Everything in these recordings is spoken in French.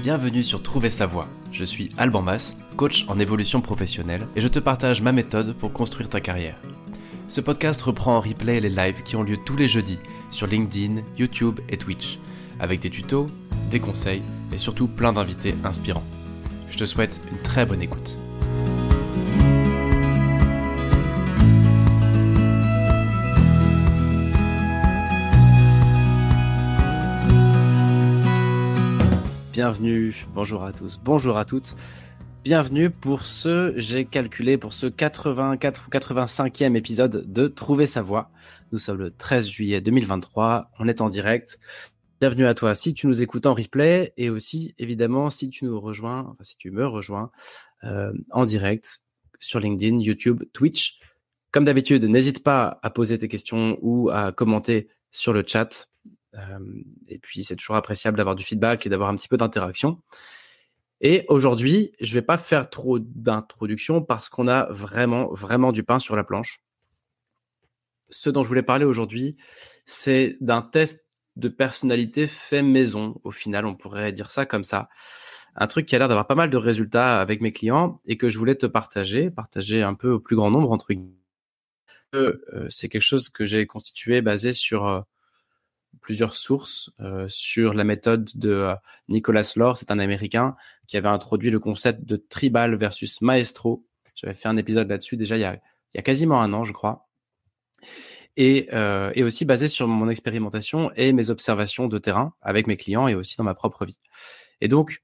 Bienvenue sur Trouver sa voie. Je suis Alban Mas, coach en évolution professionnelle et je te partage ma méthode pour construire ta carrière. Ce podcast reprend en replay les lives qui ont lieu tous les jeudis sur LinkedIn, YouTube et Twitch, avec des tutos, des conseils et surtout plein d'invités inspirants. Je te souhaite une très bonne écoute. Bienvenue, bonjour à tous, bonjour à toutes. Bienvenue pour j'ai calculé, pour ce 84 ou 85e épisode de Trouver sa voie. Nous sommes le 13 juillet 2023, on est en direct. Bienvenue à toi si tu nous écoutes en replay et aussi évidemment si tu me rejoins en direct sur LinkedIn, YouTube, Twitch. Comme d'habitude, n'hésite pas à poser tes questions ou à commenter sur le chat. Et puis c'est toujours appréciable d'avoir du feedback et d'avoir un petit peu d'interaction. Et aujourd'hui, je vais pas faire trop d'introduction parce qu'on a vraiment du pain sur la planche. Ce dont je voulais parler aujourd'hui, c'est d'un test de personnalité fait maison. Au final, on pourrait dire ça comme ça. Un truc qui a l'air d'avoir pas mal de résultats avec mes clients et que je voulais te partager un peu au plus grand nombre entre guillemets. C'est quelque chose que j'ai constitué basé sur plusieurs sources, sur la méthode de Nicholas Lore. C'est un Américain qui avait introduit le concept de tribal versus maestro. J'avais fait un épisode là-dessus déjà il y a quasiment un an, je crois. Et aussi basé sur mon expérimentation et mes observations de terrain avec mes clients et aussi dans ma propre vie. Et donc,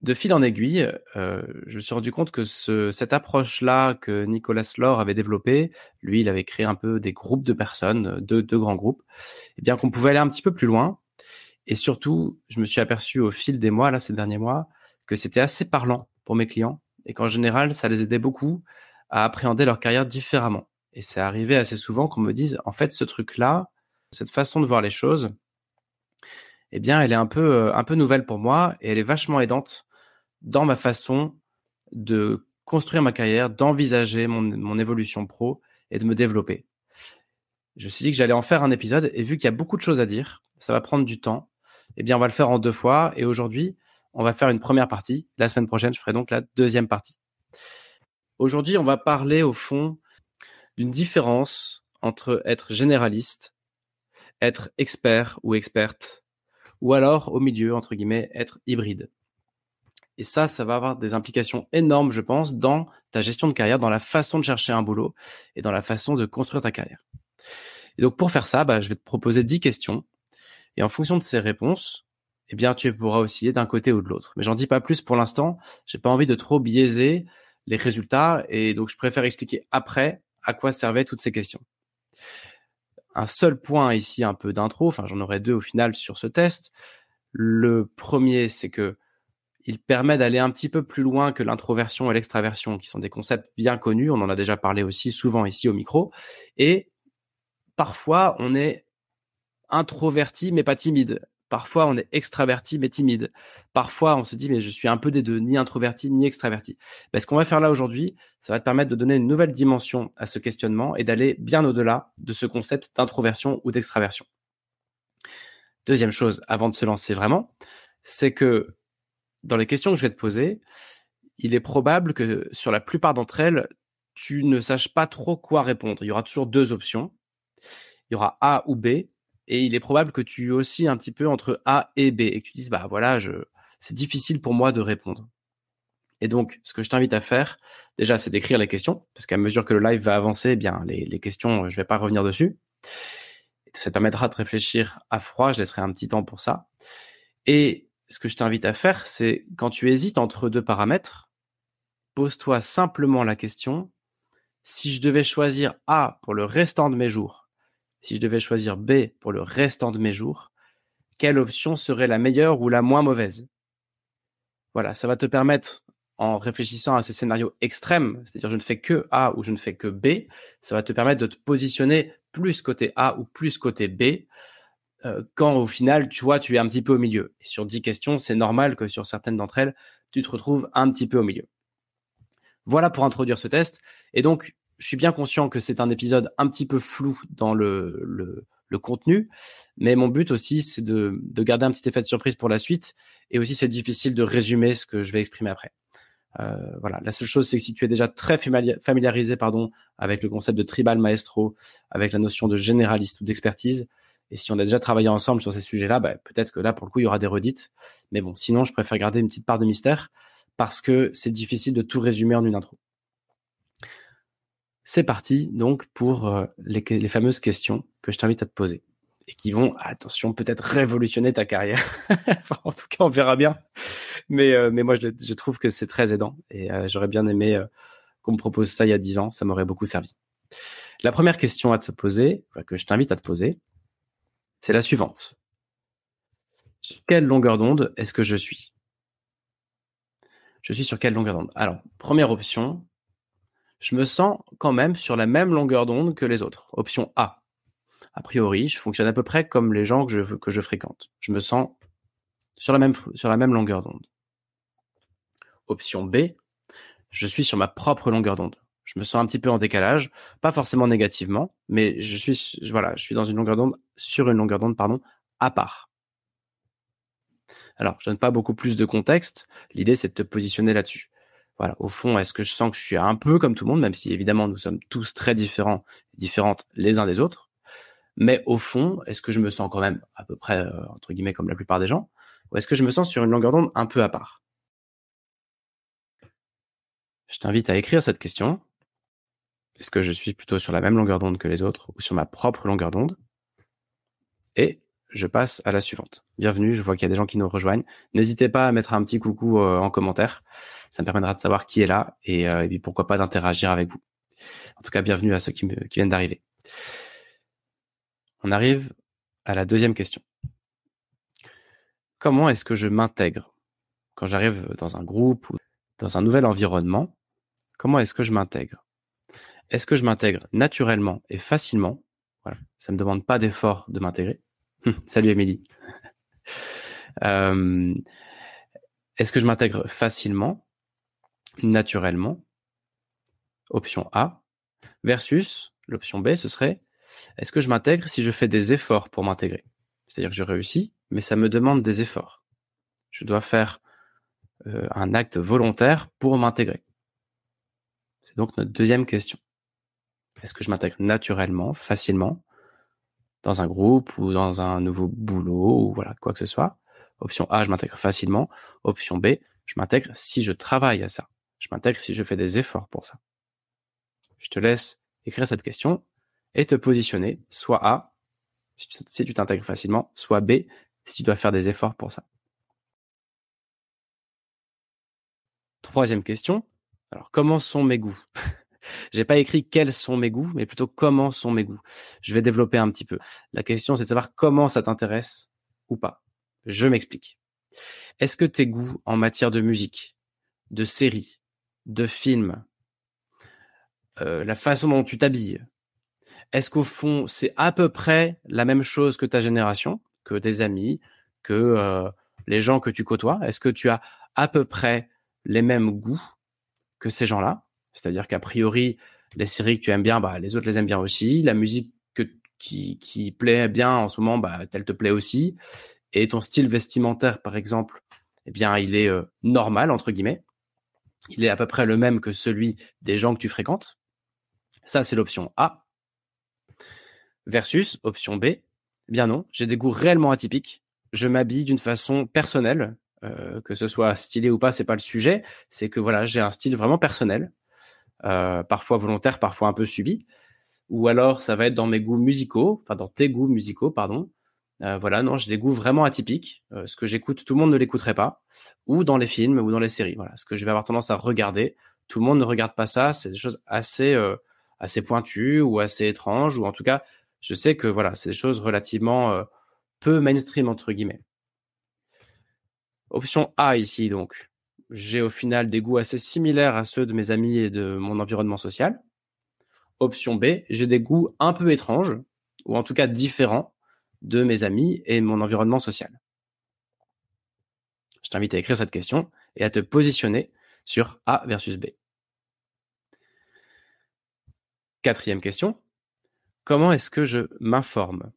de fil en aiguille, je me suis rendu compte que cette approche-là que Nicholas Lore avait développée, lui, il avait créé un peu des groupes de personnes, deux grands groupes, et bien qu'on pouvait aller un petit peu plus loin. Et surtout, je me suis aperçu au fil des mois, ces derniers mois, que c'était assez parlant pour mes clients et qu'en général, ça les aidait beaucoup à appréhender leur carrière différemment. Et c'est arrivé assez souvent qu'on me dise, en fait, ce truc-là, cette façon de voir les choses, eh bien, elle est un peu nouvelle pour moi et elle est vachement aidante dans ma façon de construire ma carrière, d'envisager mon évolution pro et de me développer. Je me suis dit que j'allais en faire un épisode et vu qu'il y a beaucoup de choses à dire, ça va prendre du temps, eh bien, on va le faire en 2 fois et aujourd'hui, on va faire une première partie. La semaine prochaine, je ferai donc la deuxième partie. Aujourd'hui, on va parler au fond d'une différence entre être généraliste, être expert ou experte, ou alors, au milieu, entre guillemets, être hybride. Et ça va avoir des implications énormes, je pense, dans ta gestion de carrière, dans la façon de chercher un boulot et dans la façon de construire ta carrière. Et donc, pour faire ça, je vais te proposer 10 questions. Et en fonction de ces réponses, eh bien, tu pourras osciller d'un côté ou de l'autre. Mais j'en dis pas plus pour l'instant. J'ai pas envie de trop biaiser les résultats. Et donc, je préfère expliquer après à quoi servaient toutes ces questions. Un seul point ici, un peu d'intro. Enfin, j'en aurai 2 au final sur ce test. Le premier, c'est que il permet d'aller un petit peu plus loin que l'introversion et l'extraversion, qui sont des concepts bien connus. On en a déjà parlé aussi souvent ici au micro. Et parfois, on est introverti, mais pas timide. Parfois, on est extraverti, mais timide. Parfois, on se dit, mais je suis un peu des deux, ni introverti, ni extraverti. Ce qu'on va faire là aujourd'hui, ça va te permettre de donner une nouvelle dimension à ce questionnement et d'aller bien au-delà de ce concept d'introversion ou d'extraversion. Deuxième chose, avant de se lancer vraiment, c'est que dans les questions que je vais te poser, il est probable que sur la plupart d'entre elles, tu ne saches pas trop quoi répondre. Il y aura toujours 2 options. Il y aura A ou B. Et il est probable que tu oscilles un petit peu entre A et B et que tu dises, c'est difficile pour moi de répondre. Et donc, ce que je t'invite à faire, déjà, c'est d'écrire les questions, parce qu'à mesure que le live va avancer, eh bien, les questions, je vais pas revenir dessus. Ça te permettra de réfléchir à froid, je laisserai un petit temps pour ça. Et ce que je t'invite à faire, c'est quand tu hésites entre 2 paramètres, pose-toi simplement la question, si je devais choisir A pour le restant de mes jours, si je devais choisir B pour le restant de mes jours, quelle option serait la meilleure ou la moins mauvaise? Voilà, ça va te permettre, en réfléchissant à ce scénario extrême, c'est-à-dire je ne fais que A ou je ne fais que B, ça va te permettre de te positionner plus côté A ou plus côté B, quand au final, tu vois, tu es un petit peu au milieu. Et sur 10 questions, c'est normal que sur certaines d'entre elles, tu te retrouves un petit peu au milieu. Voilà pour introduire ce test. Et donc, je suis bien conscient que c'est un épisode un petit peu flou dans le le contenu, mais mon but aussi, c'est de garder un petit effet de surprise pour la suite, et aussi c'est difficile de résumer ce que je vais exprimer après. Voilà, la seule chose, c'est que si tu es déjà très familiarisé avec le concept de tribal maestro, avec la notion de généraliste ou d'expertise, et si on a déjà travaillé ensemble sur ces sujets-là, peut-être que là, pour le coup, il y aura des redites. Mais bon, sinon, je préfère garder une petite part de mystère parce que c'est difficile de tout résumer en une intro. C'est parti donc pour les fameuses questions que je t'invite à te poser et qui vont, attention, peut-être révolutionner ta carrière. Enfin, en tout cas, on verra bien. Mais moi, je trouve que c'est très aidant et j'aurais bien aimé qu'on me propose ça il y a 10 ans. Ça m'aurait beaucoup servi. La première question à te poser, que je t'invite à te poser, c'est la suivante. Sur quelle longueur d'onde est-ce que je suis ? Je suis sur quelle longueur d'onde ? Alors, première option, je me sens quand même sur la même longueur d'onde que les autres. Option A. A priori, je fonctionne à peu près comme les gens que je fréquente. Je me sens sur la même longueur d'onde. Option B. Je suis sur ma propre longueur d'onde. Je me sens un petit peu en décalage, pas forcément négativement, mais je suis dans une longueur d'onde, sur une longueur d'onde, à part. Alors, je donne pas beaucoup plus de contexte. L'idée, c'est de te positionner là-dessus. Voilà. Au fond, est-ce que je sens que je suis un peu comme tout le monde, même si évidemment nous sommes tous très différentes les uns des autres. Mais au fond, est-ce que je me sens quand même à peu près, entre guillemets, comme la plupart des gens, ou est-ce que je me sens sur une longueur d'onde un peu à part ? Je t'invite à écrire cette question. Est-ce que je suis plutôt sur la même longueur d'onde que les autres ou sur ma propre longueur d'onde ? Et je passe à la suivante. Bienvenue, je vois qu'il y a des gens qui nous rejoignent. N'hésitez pas à mettre un petit coucou en commentaire. Ça me permettra de savoir qui est là et puis pourquoi pas d'interagir avec vous. En tout cas, bienvenue à ceux qui viennent d'arriver. On arrive à la deuxième question. Comment est-ce que je m'intègre quand j'arrive dans un groupe ou dans un nouvel environnement ? Comment est-ce que je m'intègre ? Est-ce que je m'intègre naturellement et facilement ? Voilà, ça me demande pas d'effort de m'intégrer. Salut Émilie. Est-ce que je m'intègre facilement, naturellement ? Option A. Versus l'option B, ce serait est-ce que je m'intègre si je fais des efforts pour m'intégrer ? C'est-à-dire que je réussis, mais ça me demande des efforts. Je dois faire un acte volontaire pour m'intégrer. C'est donc notre deuxième question. Est-ce que je m'intègre naturellement, facilement, dans un groupe ou dans un nouveau boulot ou voilà, quoi que ce soit ? Option A, je m'intègre facilement. Option B, je m'intègre si je travaille à ça. Je m'intègre si je fais des efforts pour ça. Je te laisse écrire cette question et te positionner, soit A, si tu t'intègres facilement, soit B, si tu dois faire des efforts pour ça. Troisième question. Alors, comment sont mes goûts ? J'ai pas écrit quels sont mes goûts, mais plutôt comment sont mes goûts. Je vais développer un petit peu. La question, c'est de savoir comment ça t'intéresse ou pas. Je m'explique. Est-ce que tes goûts en matière de musique, de séries, de films, la façon dont tu t'habilles, est-ce qu'au fond, c'est à peu près la même chose que ta génération, que tes amis, que les gens que tu côtoies ? Est-ce que tu as à peu près les mêmes goûts que ces gens-là ? C'est-à-dire qu'a priori, les séries que tu aimes bien, les autres les aiment bien aussi. La musique qui plaît bien en ce moment, elle te plaît aussi. Et ton style vestimentaire, par exemple, eh bien, il est normal, entre guillemets. Il est à peu près le même que celui des gens que tu fréquentes. Ça, c'est l'option A. Versus option B, eh bien non, j'ai des goûts réellement atypiques. Je m'habille d'une façon personnelle, que ce soit stylé ou pas, c'est pas le sujet. C'est que voilà, j'ai un style vraiment personnel, parfois volontaire, parfois un peu subi. Ou alors, ça va être dans mes goûts musicaux, enfin dans tes goûts musicaux, pardon. Voilà, non, j'ai des goûts vraiment atypiques. Ce que j'écoute, tout le monde ne l'écouterait pas. Ou dans les films, ou dans les séries. Voilà, ce que je vais avoir tendance à regarder, tout le monde ne regarde pas ça. C'est des choses assez pointues ou assez étranges, ou en tout cas, je sais que voilà, c'est des choses relativement peu mainstream entre guillemets. Option A ici donc, j'ai au final des goûts assez similaires à ceux de mes amis et de mon environnement social. Option B, j'ai des goûts un peu étranges, ou en tout cas différents de mes amis et mon environnement social. Je t'invite à écrire cette question et à te positionner sur A versus B. Quatrième question, comment est-ce que je m'informe ?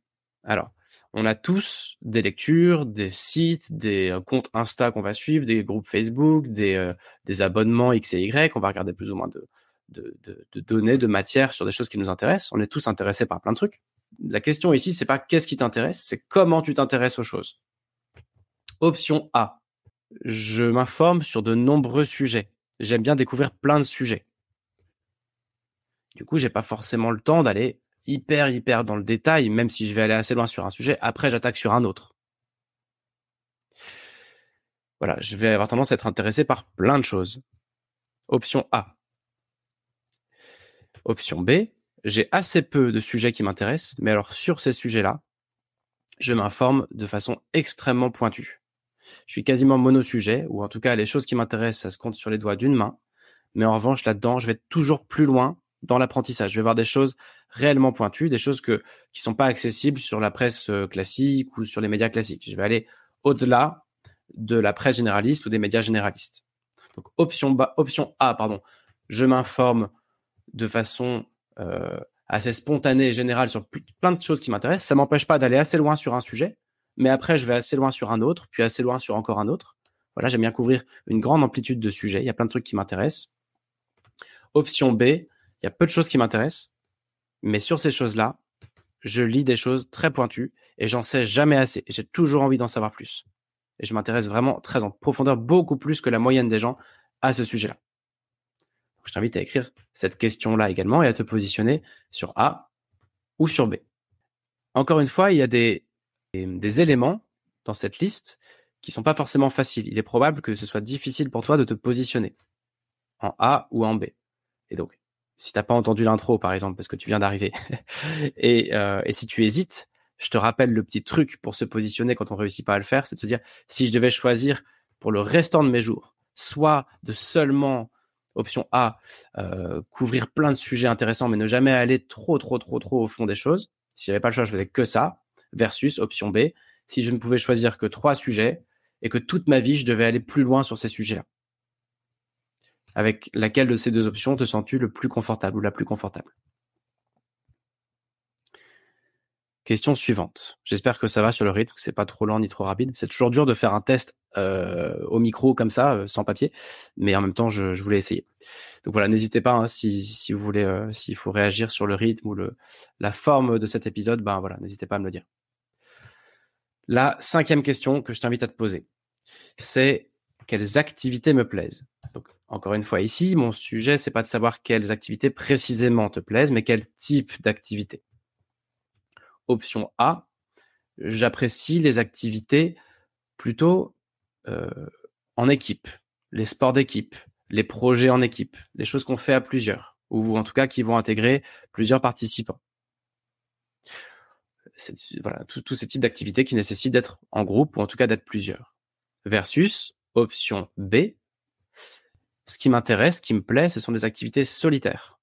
Alors, on a tous des lectures, des sites, des comptes Insta qu'on va suivre, des groupes Facebook, des abonnements X et Y. On va regarder plus ou moins de données, de matières sur des choses qui nous intéressent. On est tous intéressés par plein de trucs. La question ici, c'est pas qu'est-ce qui t'intéresse, c'est comment tu t'intéresses aux choses. Option A. Je m'informe sur de nombreux sujets. J'aime bien découvrir plein de sujets. Du coup, j'ai pas forcément le temps d'aller hyper dans le détail, même si je vais aller assez loin sur un sujet. Après, j'attaque sur un autre. Voilà, je vais avoir tendance à être intéressé par plein de choses. Option A. Option B. J'ai assez peu de sujets qui m'intéressent, mais alors sur ces sujets-là, je m'informe de façon extrêmement pointue. Je suis quasiment monosujet, ou en tout cas, les choses qui m'intéressent, ça se compte sur les doigts d'une main. Mais en revanche, là-dedans, je vais toujours plus loin dans l'apprentissage. Je vais voir des choses réellement pointues, des choses qui sont pas accessibles sur la presse classique ou sur les médias classiques. Je vais aller au-delà de la presse généraliste ou des médias généralistes. Donc, option A, pardon. Je m'informe de façon assez spontanée et générale sur plein de choses qui m'intéressent. Ça m'empêche pas d'aller assez loin sur un sujet, mais après, je vais assez loin sur un autre, puis assez loin sur encore un autre. Voilà, j'aime bien couvrir une grande amplitude de sujets. Il y a plein de trucs qui m'intéressent. Option B, il y a peu de choses qui m'intéressent, mais sur ces choses-là, je lis des choses très pointues et j'en sais jamais assez. J'ai toujours envie d'en savoir plus. Et je m'intéresse vraiment très en profondeur, beaucoup plus que la moyenne des gens à ce sujet-là. Donc, je t'invite à écrire cette question-là également et à te positionner sur A ou sur B. Encore une fois, il y a des éléments dans cette liste qui sont pas forcément faciles. Il est probable que ce soit difficile pour toi de te positionner en A ou en B. Et donc, si t'as pas entendu l'intro, par exemple, parce que tu viens d'arriver, et si tu hésites, je te rappelle le petit truc pour se positionner quand on réussit pas à le faire, c'est de se dire, si je devais choisir pour le restant de mes jours, soit de seulement, option A, couvrir plein de sujets intéressants, mais ne jamais aller trop au fond des choses, si j'avais pas le choix, je faisais que ça, versus option B, si je ne pouvais choisir que 3 sujets, et que toute ma vie, je devais aller plus loin sur ces sujets-là. Avec laquelle de ces deux options te sens-tu le plus confortable ou la plus confortable? Question suivante. J'espère que ça va sur le rythme, que c'est pas trop lent ni trop rapide. C'est toujours dur de faire un test au micro comme ça, sans papier, mais en même temps, je voulais essayer. Donc voilà, n'hésitez pas hein, si vous voulez, s'il faut réagir sur le rythme ou la forme de cet épisode, ben voilà, n'hésitez pas à me le dire. La 5e question que je t'invite à te poser, c'est quelles activités me plaisent. Donc, encore une fois, ici, mon sujet, c'est pas de savoir quelles activités précisément te plaisent, mais quel type d'activité. Option A, j'apprécie les activités plutôt en équipe, les sports d'équipe, les projets en équipe, les choses qu'on fait à plusieurs, ou en tout cas qui vont intégrer plusieurs participants. Voilà, tous ces types d'activités qui nécessitent d'être en groupe ou en tout cas d'être plusieurs. Versus option B, ce qui m'intéresse, ce qui me plaît, ce sont des activités solitaires.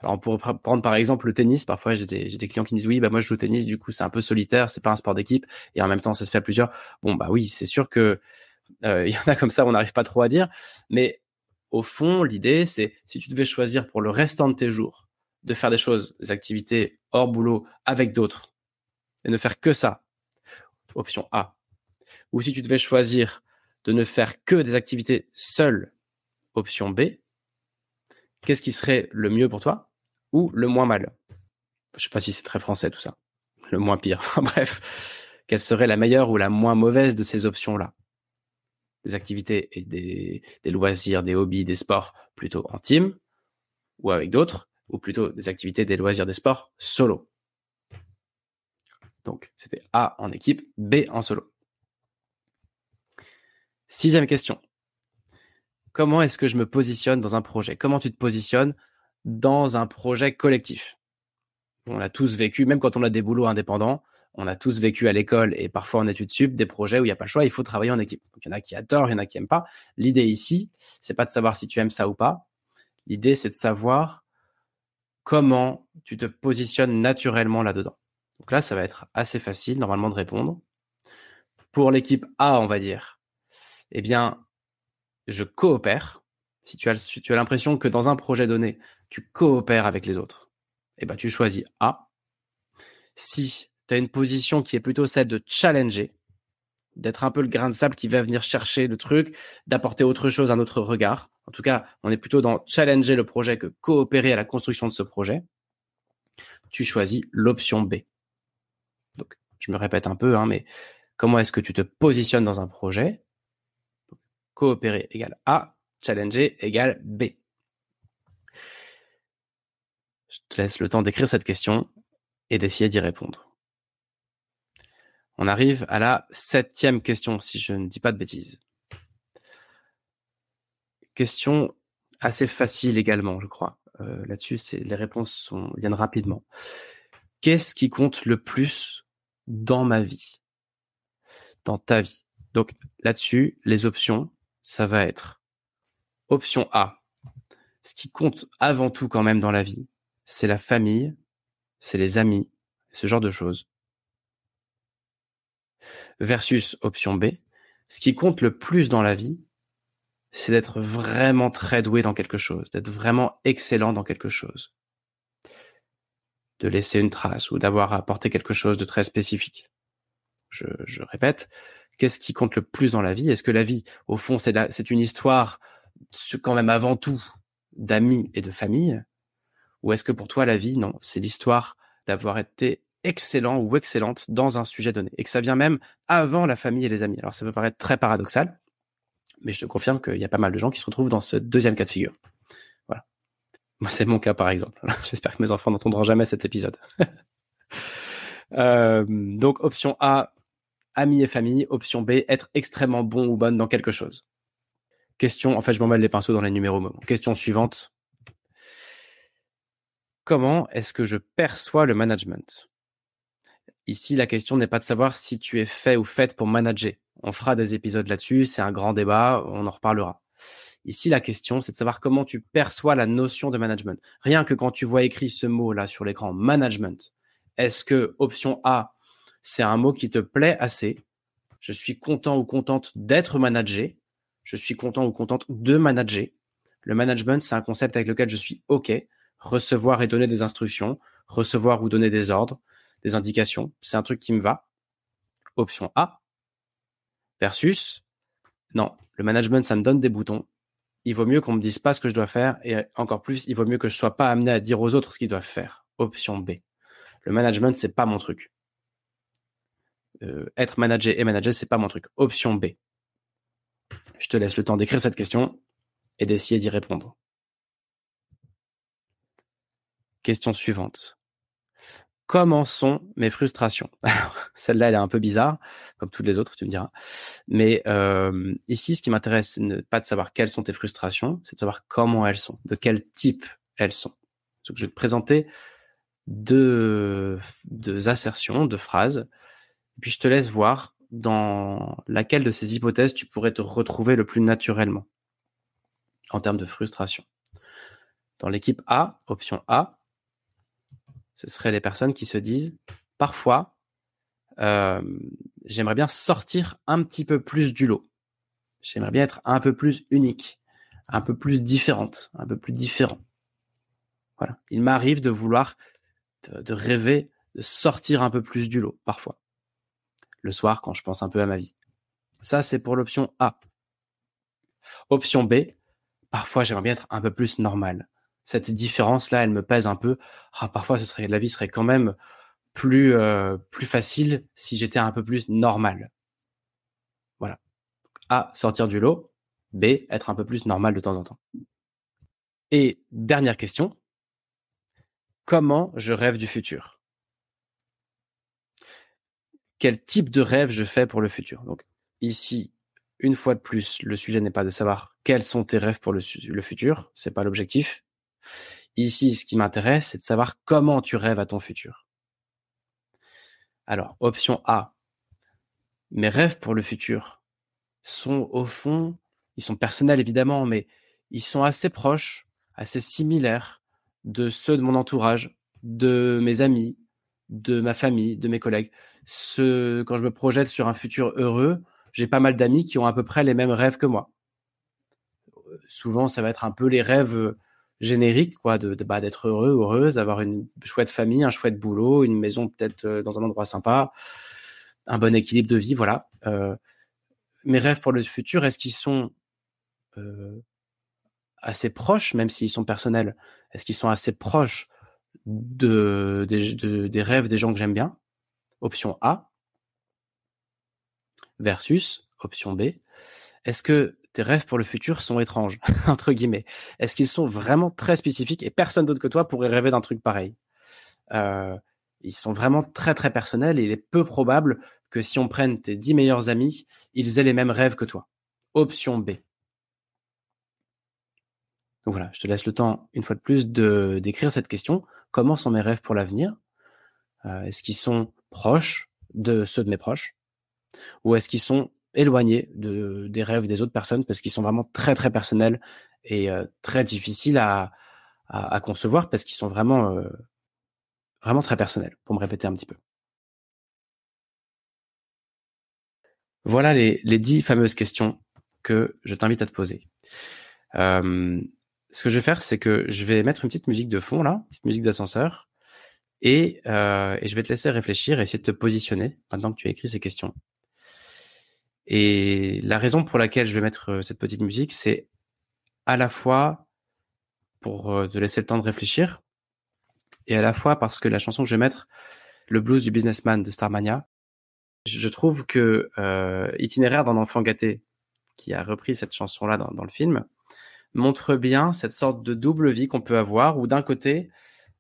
Alors on pourrait prendre par exemple le tennis. Parfois j'ai des clients qui me disent oui, bah moi je joue au tennis, du coup c'est un peu solitaire, c'est pas un sport d'équipe et en même temps ça se fait à plusieurs. Bon bah oui, c'est sûr que il y en a comme ça, on n'arrive pas trop à dire, mais au fond l'idée c'est si tu devais choisir pour le restant de tes jours de faire des choses, des activités hors boulot avec d'autres et ne faire que ça, option A. Ou si tu devais choisir de ne faire que des activités seules, option B, qu'est-ce qui serait le mieux pour toi ou le moins mal? Je sais pas si c'est très français tout ça. Le moins pire. Bref, quelle serait la meilleure ou la moins mauvaise de ces options-là? Des activités et des loisirs, des hobbies, des sports plutôt en team ou avec d'autres, ou plutôt des activités, des loisirs, des sports solo. Donc, c'était A en équipe, B en solo. 6e question. Comment est-ce que je me positionne dans un projet? Comment tu te positionnes dans un projet collectif? On a tous vécu, même quand on a des boulots indépendants, on a tous vécu à l'école et parfois en études sup des projets où il n'y a pas le choix, il faut travailler en équipe. Donc, il y en a qui adorent, il y en a qui n'aiment pas. L'idée ici, c'est pas de savoir si tu aimes ça ou pas. L'idée, c'est de savoir comment tu te positionnes naturellement là-dedans. Donc là, ça va être assez facile normalement de répondre. Pour l'équipe A, on va dire, eh bien, je coopère. Si tu as l'impression que dans un projet donné, tu coopères avec les autres, eh ben, tu choisis A. Si tu tu as une position qui est plutôt celle de challenger, d'être un peu le grain de sable qui va venir chercher le truc, d'apporter autre chose, un autre regard. En tout cas, on est plutôt dans challenger le projet que coopérer à la construction de ce projet. Tu choisis l'option B. Donc, je me répète un peu, mais comment est-ce que tu te positionnes dans un projet? Coopérer égale A, challenger égale B. Je te laisse le temps d'écrire cette question et d'essayer d'y répondre. On arrive à la 7e question, si je ne dis pas de bêtises. Question assez facile également, je crois. Là-dessus, les réponses viennent rapidement. Qu'est-ce qui compte le plus dans ma vie? Dans ta vie. Donc là-dessus, les options, ça va être option A. Ce qui compte avant tout quand même dans la vie, c'est la famille, c'est les amis, ce genre de choses. Versus option B, ce qui compte le plus dans la vie, c'est d'être vraiment très doué dans quelque chose, d'être vraiment excellent dans quelque chose. De laisser une trace ou d'avoir apporté quelque chose de très spécifique. Je répète, qu'est-ce qui compte le plus dans la vie? Est-ce que la vie, au fond, c'est une histoire quand même avant tout d'amis et de famille? Ou est-ce que pour toi, la vie, non, c'est l'histoire d'avoir été excellent ou excellente dans un sujet donné et que ça vient même avant la famille et les amis? Alors, ça peut paraître très paradoxal, mais je te confirme qu'il y a pas mal de gens qui se retrouvent dans ce deuxième cas de figure. Voilà. Moi, c'est mon cas, par exemple. J'espère que mes enfants n'entendront jamais cet épisode. Donc, option A, amis et famille. Option B, être extrêmement bon ou bonne dans quelque chose. Question, en fait, je m'en mêle les pinceaux dans les numéros. Question suivante. Comment est-ce que je perçois le management? Ici, la question n'est pas de savoir si tu es fait ou faite pour manager. On fera des épisodes là-dessus, c'est un grand débat, on en reparlera. Ici, la question, c'est de savoir comment tu perçois la notion de management. Rien que quand tu vois écrit ce mot-là sur l'écran, management, est-ce que option A, c'est un mot qui te plaît assez? Je suis content ou contente d'être managé. Je suis content ou contente de manager. Le management, c'est un concept avec lequel je suis OK. Recevoir et donner des instructions, recevoir ou donner des ordres, des indications, c'est un truc qui me va. Option A. Versus, non, le management, ça me donne des boutons. Il vaut mieux qu'on me dise pas ce que je dois faire et encore plus, il vaut mieux que je sois pas amené à dire aux autres ce qu'ils doivent faire. Option B. Le management, c'est pas mon truc. Être managé et manager, c'est pas mon truc. Option B. Je te laisse le temps d'écrire cette question et d'essayer d'y répondre. Question suivante. Comment sont mes frustrations? Alors, celle-là, elle est un peu bizarre, comme toutes les autres, tu me diras. Mais ici, ce qui m'intéresse, ce n'est pas de savoir quelles sont tes frustrations, c'est de savoir comment elles sont, de quel type elles sont. Donc, je vais te présenter deux assertions, deux phrases, et puis je te laisse voir dans laquelle de ces hypothèses tu pourrais te retrouver le plus naturellement en termes de frustration. Dans l'équipe A, option A, ce seraient les personnes qui se disent parfois, j'aimerais bien sortir un petit peu plus du lot. J'aimerais bien être un peu plus unique, un peu plus différente, un peu plus différent. Voilà. Il m'arrive de vouloir, de rêver, de sortir un peu plus du lot, parfois. Le soir, quand je pense un peu à ma vie. Ça, c'est pour l'option A. Option B, parfois, j'aimerais bien être un peu plus normal. Cette différence-là, elle me pèse un peu. Parfois, la vie serait quand même plus facile si j'étais un peu plus normal. Voilà. A, sortir du lot. B, être un peu plus normal de temps en temps. Et dernière question. Comment je rêve du futur? Quel type de rêve je fais pour le futur? Donc ici, une fois de plus, le sujet n'est pas de savoir quels sont tes rêves pour le futur. C'est pas l'objectif. Ici, ce qui m'intéresse, c'est de savoir comment tu rêves à ton futur. Alors, option A. Mes rêves pour le futur sont au fond, ils sont personnels évidemment, mais ils sont assez proches, assez similaires de ceux de mon entourage, de mes amis, de ma famille, de mes collègues. Quand je me projette sur un futur heureux, j'ai pas mal d'amis qui ont à peu près les mêmes rêves que moi. Souvent, ça va être un peu les rêves générique, quoi, d'être heureux, heureuse, d'avoir une chouette famille, un chouette boulot, une maison peut-être dans un endroit sympa, un bon équilibre de vie, voilà. Mes rêves pour le futur, est-ce qu'ils sont assez proches, même s'ils sont personnels, est-ce qu'ils sont assez proches des rêves des gens que j'aime bien? Option A. Versus option B. Est-ce que tes rêves pour le futur sont étranges, entre guillemets? Est-ce qu'ils sont vraiment très spécifiques et personne d'autre que toi pourrait rêver d'un truc pareil? Ils sont vraiment très très personnels et il est peu probable que si on prenne tes 10 meilleurs amis, ils aient les mêmes rêves que toi. Option B. Donc voilà, je te laisse le temps, une fois de plus, d'écrire cette question. Comment sont mes rêves pour l'avenir? Est-ce qu'ils sont proches de ceux de mes proches? Ou est-ce qu'ils sont éloignés des rêves des autres personnes parce qu'ils sont vraiment très très personnels et très difficiles à concevoir parce qu'ils sont vraiment vraiment très personnels, pour me répéter un petit peu. Voilà les 10 fameuses questions que je t'invite à te poser. Ce que je vais faire, c'est que je vais mettre une petite musique de fond là, une petite musique d'ascenseur, et je vais te laisser réfléchir et essayer de te positionner maintenant que tu as écrit ces questions. Et la raison pour laquelle je vais mettre cette petite musique, c'est à la fois pour te laisser le temps de réfléchir, et à la fois parce que la chanson que je vais mettre, le blues du businessman de Starmania, je trouve que Itinéraire d'un enfant gâté, qui a repris cette chanson-là dans le film, montre bien cette sorte de double vie qu'on peut avoir, où d'un côté,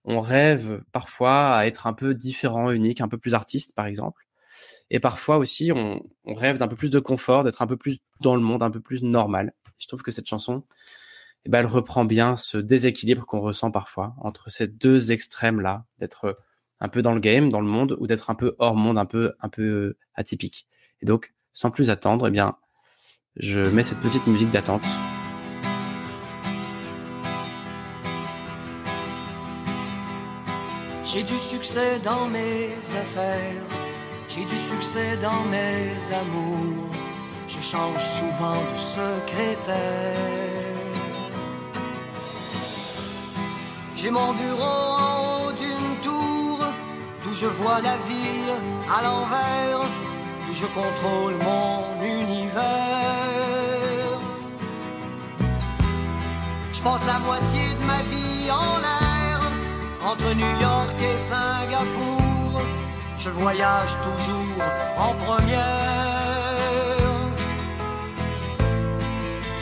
on rêve parfois à être un peu différent, unique, un peu plus artiste, par exemple. Et parfois aussi, on rêve d'un peu plus de confort, d'être un peu plus dans le monde, un peu plus normal. Je trouve que cette chanson, eh ben, elle reprend bien ce déséquilibre qu'on ressent parfois entre ces deux extrêmes-là, d'être un peu dans le game, dans le monde, ou d'être un peu hors monde, un peu atypique. Et donc, sans plus attendre, eh bien, je mets cette petite musique d'attente. J'ai du succès dans mes affaires, j'ai du succès dans mes amours, je change souvent de secrétaire. J'ai mon bureau en haut d'une tour, d'où je vois la ville à l'envers, d'où je contrôle mon univers. Je passe la moitié de ma vie en l'air, entre New York et Singapour, je voyage toujours en première.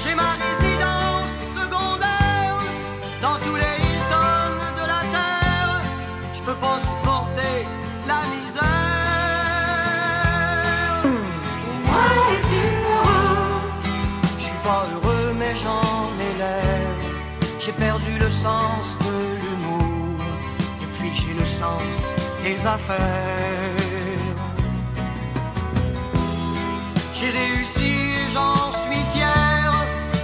J'ai ma résidence secondaire dans tous les Hilton de la terre. Je peux pas supporter la misère. Moi, es-tu heureux? Je suis pas heureux mais j'en ai l'air. J'ai perdu le sens de l'humour, depuis j'ai le sens des affaires. J'ai réussi et j'en suis fier.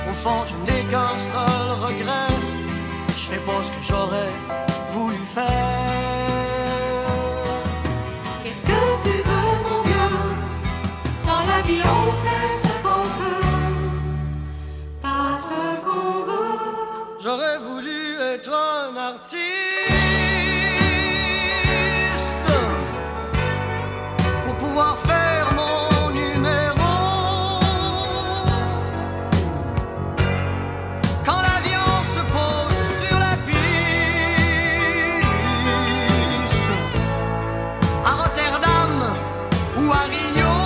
Au fond je n'ai qu'un seul regret, je fais pas ce que j'aurais voulu faire. Qu'est-ce que tu veux, mon vieux? Dans la vie, on fait ce qu'on peut, pas ce qu'on veut. J'aurais voulu être un artiste pour pouvoir faire mon numéro. Quand l'avion se pose sur la piste, à Rotterdam ou à Rio,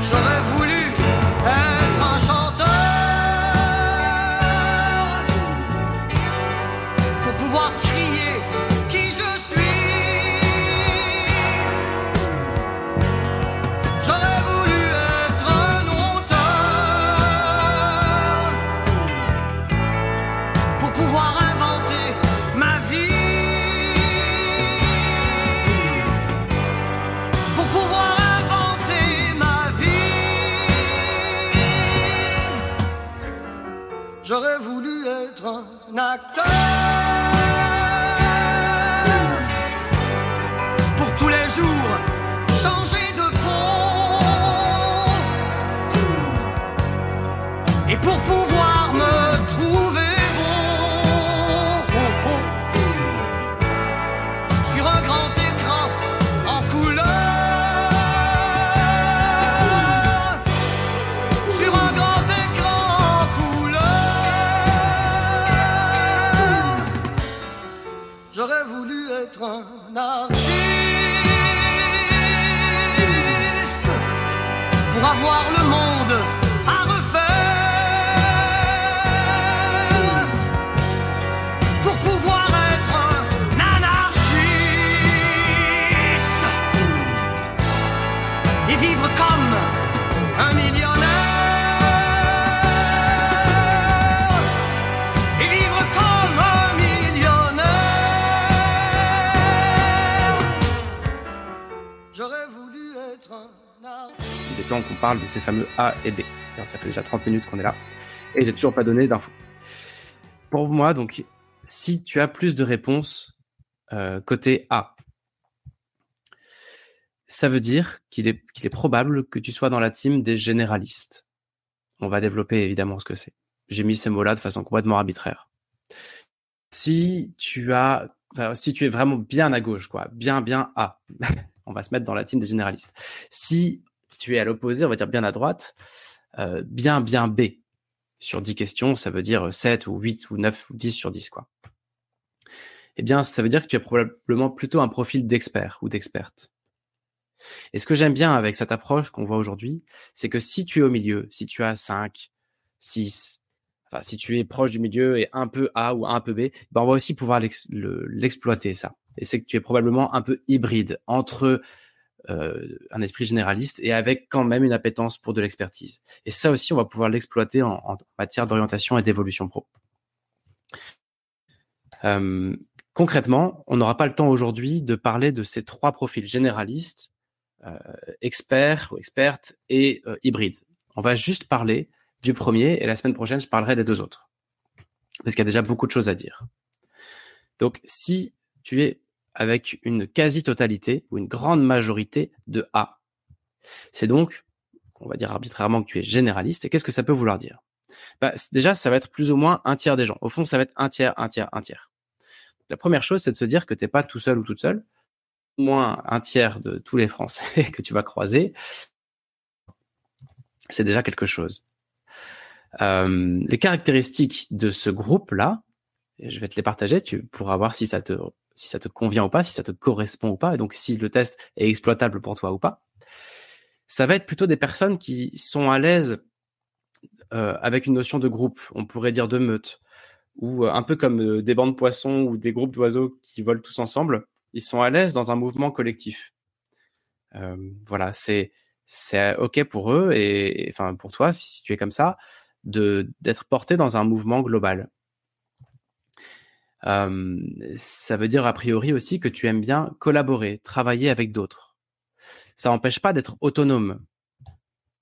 j'aurais voulu être un chanteur pour pouvoir crier qui je suis. J'aurais voulu être un auteur pour pouvoir inventer ma vie, pour pouvoir inventer ma vie. J'aurais voulu être un acteur pour tous les jours changer de peau et pour pouvoir et vivre comme un millionnaire. Et vivre comme un millionnaire. J'aurais voulu être un artiste. Il est temps qu'on parle de ces fameux A et B. Alors, ça fait déjà 30 minutes qu'on est là et j'ai toujours pas donné d'infos. Pour moi, donc, si tu as plus de réponses côté A, ça veut dire qu'il est probable que tu sois dans la team des généralistes. On va développer évidemment ce que c'est. J'ai mis ces mots-là de façon complètement arbitraire. Si tu es vraiment bien à gauche, quoi, bien A, on va se mettre dans la team des généralistes. Si tu es à l'opposé, on va dire bien à droite, bien B. Sur 10 questions, ça veut dire 7 ou 8 ou 9 ou 10 sur 10, quoi. Eh bien, ça veut dire que tu as probablement plutôt un profil d'expert ou d'experte. Et ce que j'aime bien avec cette approche qu'on voit aujourd'hui, c'est que si tu es au milieu, si tu as 5, 6, enfin, si tu es proche du milieu et un peu A ou un peu B, ben on va aussi pouvoir l'exploiter, ça. Et c'est que tu es probablement un peu hybride entre un esprit généraliste et avec quand même une appétence pour de l'expertise. Et ça aussi, on va pouvoir l'exploiter en matière d'orientation et d'évolution pro. Concrètement, on n'aura pas le temps aujourd'hui de parler de ces 3 profils généralistes, expert ou experte et hybride. On va juste parler du premier et la semaine prochaine, je parlerai des 2 autres. Parce qu'il y a déjà beaucoup de choses à dire. Donc, si tu es avec une quasi-totalité ou une grande majorité de A, c'est donc, on va dire arbitrairement que tu es généraliste. Et qu'est-ce que ça peut vouloir dire? Déjà, ça va être plus ou moins un tiers des gens. Au fond, ça va être un tiers. La première chose, c'est de se dire que tu n'es pas tout seul ou toute seule. Au moins un tiers de tous les Français que tu vas croiser, c'est déjà quelque chose. Les caractéristiques de ce groupe-là, je vais te les partager, tu pourras voir si ça te convient ou pas, si ça te correspond ou pas, et donc si le test est exploitable pour toi ou pas. Ça va être plutôt des personnes qui sont à l'aise avec une notion de groupe, on pourrait dire de meute, ou un peu comme des bancs de poissons ou des groupes d'oiseaux qui volent tous ensemble. Ils sont à l'aise dans un mouvement collectif. Voilà, c'est OK pour eux et enfin pour toi, si tu es comme ça, d'être porté dans un mouvement global. Ça veut dire a priori aussi que tu aimes bien collaborer, travailler avec d'autres. Ça n'empêche pas d'être autonome.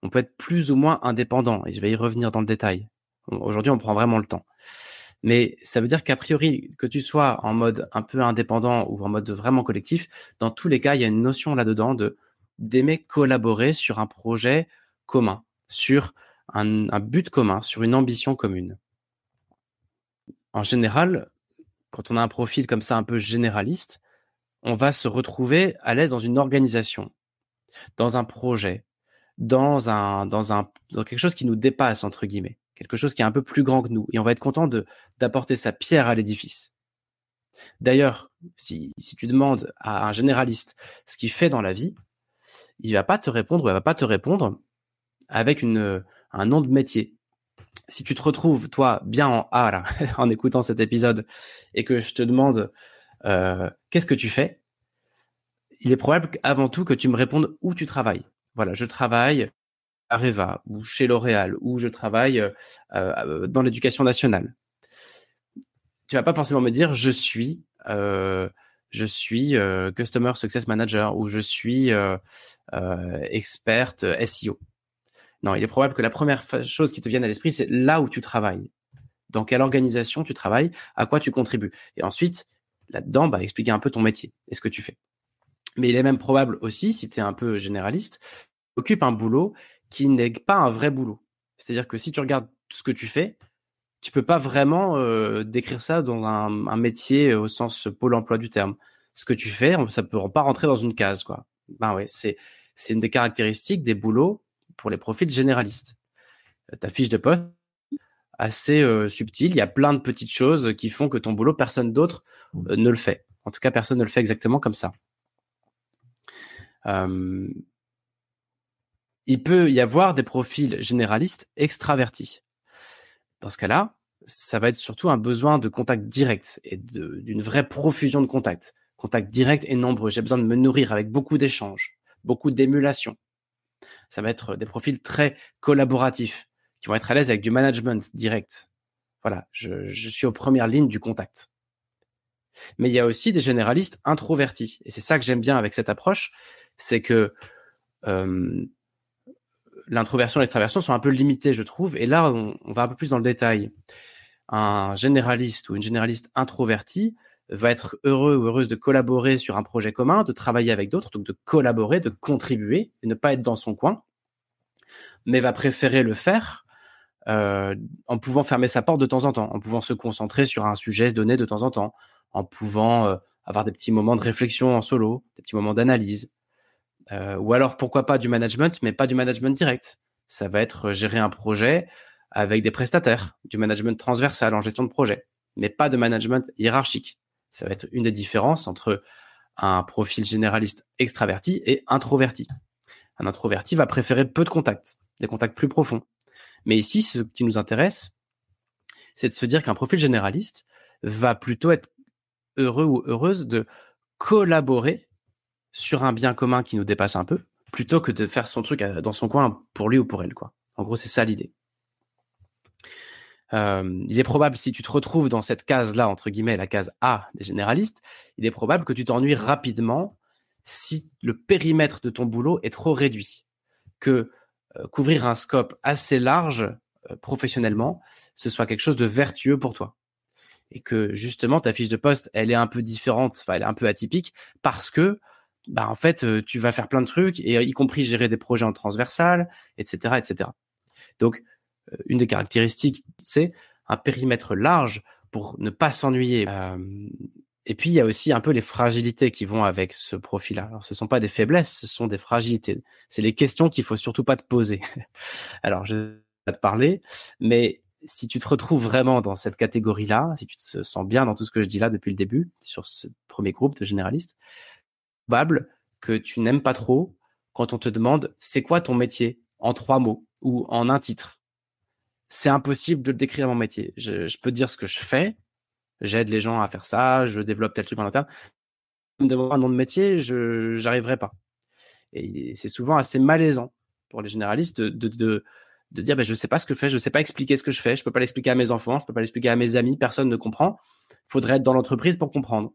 On peut être plus ou moins indépendant et je vais y revenir dans le détail. Aujourd'hui, on prend vraiment le temps. Mais ça veut dire qu'a priori, que tu sois en mode un peu indépendant ou en mode vraiment collectif, dans tous les cas, il y a une notion là-dedans d'aimer collaborer sur un projet commun, sur un but commun, sur une ambition commune. En général, quand on a un profil comme ça un peu généraliste, on va se retrouver à l'aise dans une organisation, dans un projet, dans quelque chose qui nous dépasse, entre guillemets, quelque chose qui est un peu plus grand que nous. Et on va être content d'apporter sa pierre à l'édifice. D'ailleurs, si tu demandes à un généraliste ce qu'il fait dans la vie, il va pas te répondre ou elle va pas te répondre avec un nom de métier. Si tu te retrouves, toi, bien en A, là, en écoutant cet épisode, et que je te demande qu'est-ce que tu fais, il est probable avant tout que tu me répondes où tu travailles. Voilà, je travaille à Reva, ou chez L'Oréal, ou je travaille dans l'éducation nationale. Tu vas pas forcément me dire je suis Customer Success Manager ou je suis experte SEO. Non, il est probable que la première chose qui te vienne à l'esprit, c'est là où tu travailles. Dans quelle organisation tu travailles, à quoi tu contribues. Et ensuite, là-dedans, expliquer un peu ton métier et ce que tu fais. Mais il est même probable aussi, si tu es un peu généraliste, occupe un boulot qui n'est pas un vrai boulot. C'est-à-dire que si tu regardes ce que tu fais, tu peux pas vraiment décrire ça dans un métier au sens Pôle emploi du terme. Ce que tu fais, ça peut pas rentrer dans une case, quoi. Ouais, c'est une des caractéristiques des boulots pour les profils généralistes. Ta fiche de poste, assez subtile, il y a plein de petites choses qui font que ton boulot, personne d'autre ne le fait. En tout cas, personne ne le fait exactement comme ça. Il peut y avoir des profils généralistes extravertis. Dans ce cas-là, ça va être surtout un besoin de contact direct et d'une vraie profusion de contacts. Contact direct et nombreux. J'ai besoin de me nourrir avec beaucoup d'échanges, beaucoup d'émulation. Ça va être des profils très collaboratifs, qui vont être à l'aise avec du management direct. Voilà, je suis aux premières lignes du contact. Mais il y a aussi des généralistes introvertis. Et c'est ça que j'aime bien avec cette approche, c'est que l'introversion et l'extraversion sont un peu limitées, je trouve. Et là, on va un peu plus dans le détail. Un généraliste ou une généraliste introvertie va être heureux ou heureuse de collaborer sur un projet commun, de travailler avec d'autres, donc de collaborer, de contribuer et ne pas être dans son coin, mais va préférer le faire en pouvant fermer sa porte de temps en temps, en pouvant se concentrer sur un sujet donné de temps en temps, en pouvant avoir des petits moments de réflexion en solo, des petits moments d'analyse, ou alors pourquoi pas du management, mais pas du management direct. Ça va être gérer un projet avec des prestataires, du management transversal en gestion de projet, mais pas de management hiérarchique. Ça va être une des différences entre un profil généraliste extraverti et introverti. Un introverti va préférer peu de contacts, des contacts plus profonds. Mais ici, ce qui nous intéresse, c'est de se dire qu'un profil généraliste va plutôt être heureux ou heureuse de collaborer sur un bien commun qui nous dépasse un peu, plutôt que de faire son truc dans son coin pour lui ou pour elle, quoi. En gros, c'est ça l'idée. Il est probable, si tu te retrouves dans cette case-là, entre guillemets, la case A des généralistes, il est probable que tu t'ennuies rapidement si le périmètre de ton boulot est trop réduit. Que couvrir un scope assez large professionnellement, ce soit quelque chose de vertueux pour toi. Et que justement, ta fiche de poste, elle est un peu différente, enfin, elle est un peu atypique, parce que en fait, tu vas faire plein de trucs, et y compris gérer des projets en transversal, etc., etc. Donc, une des caractéristiques, c'est un périmètre large pour ne pas s'ennuyer. Et puis, il y a aussi un peu les fragilités qui vont avec ce profil-là. Alors, ce ne sont pas des faiblesses, ce sont des fragilités. C'est les questions qu'il faut surtout pas te poser. Alors, je vais pas te parler, mais si tu te retrouves vraiment dans cette catégorie-là, si tu te sens bien dans tout ce que je dis là depuis le début, sur ce premier groupe de généralistes, c'est probable que tu n'aimes pas trop quand on te demande « c'est quoi ton métier ?» en 3 mots ou en un titre. C'est impossible de le décrire mon métier. Je peux dire ce que je fais, j'aide les gens à faire ça, je développe tel truc en interne. Me demander un nom de métier, j'arriverai pas. Et c'est souvent assez malaisant pour les généralistes de dire je sais pas ce que je fais, je sais pas expliquer ce que je fais, je peux pas l'expliquer à mes enfants, je peux pas l'expliquer à mes amis, personne ne comprend. Faudrait être dans l'entreprise pour comprendre.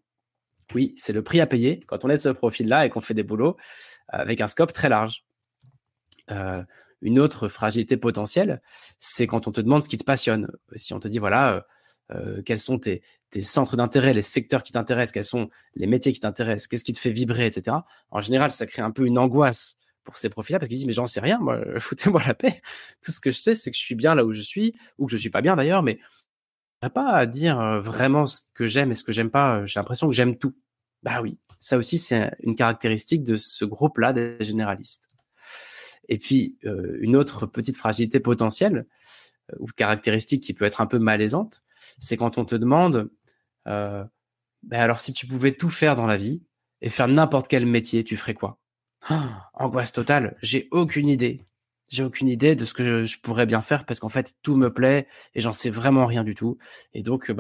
Oui, c'est le prix à payer quand on est de ce profil-là et qu'on fait des boulots avec un scope très large. Une autre fragilité potentielle, c'est quand on te demande ce qui te passionne. Si on te dit, voilà, quels sont tes centres d'intérêt, les secteurs qui t'intéressent, quels sont les métiers qui t'intéressent, qu'est-ce qui te fait vibrer, etc. En général, ça crée un peu une angoisse pour ces profils-là, parce qu'ils disent, mais j'en sais rien, moi, foutez-moi la paix. Tout ce que je sais, c'est que je suis bien là où je suis, ou que je suis pas bien d'ailleurs, mais je n'ai pas à dire vraiment ce que j'aime et ce que j'aime pas. J'ai l'impression que j'aime tout. Bah oui, ça aussi, c'est une caractéristique de ce groupe-là des généralistes. Et puis, une autre petite fragilité potentielle ou caractéristique qui peut être un peu malaisante, c'est quand on te demande alors si tu pouvais tout faire dans la vie et faire n'importe quel métier, tu ferais quoi? Angoisse totale, j'ai aucune idée. J'ai aucune idée de ce que je pourrais bien faire parce qu'en fait, tout me plaît et j'en sais vraiment rien du tout. Et donc,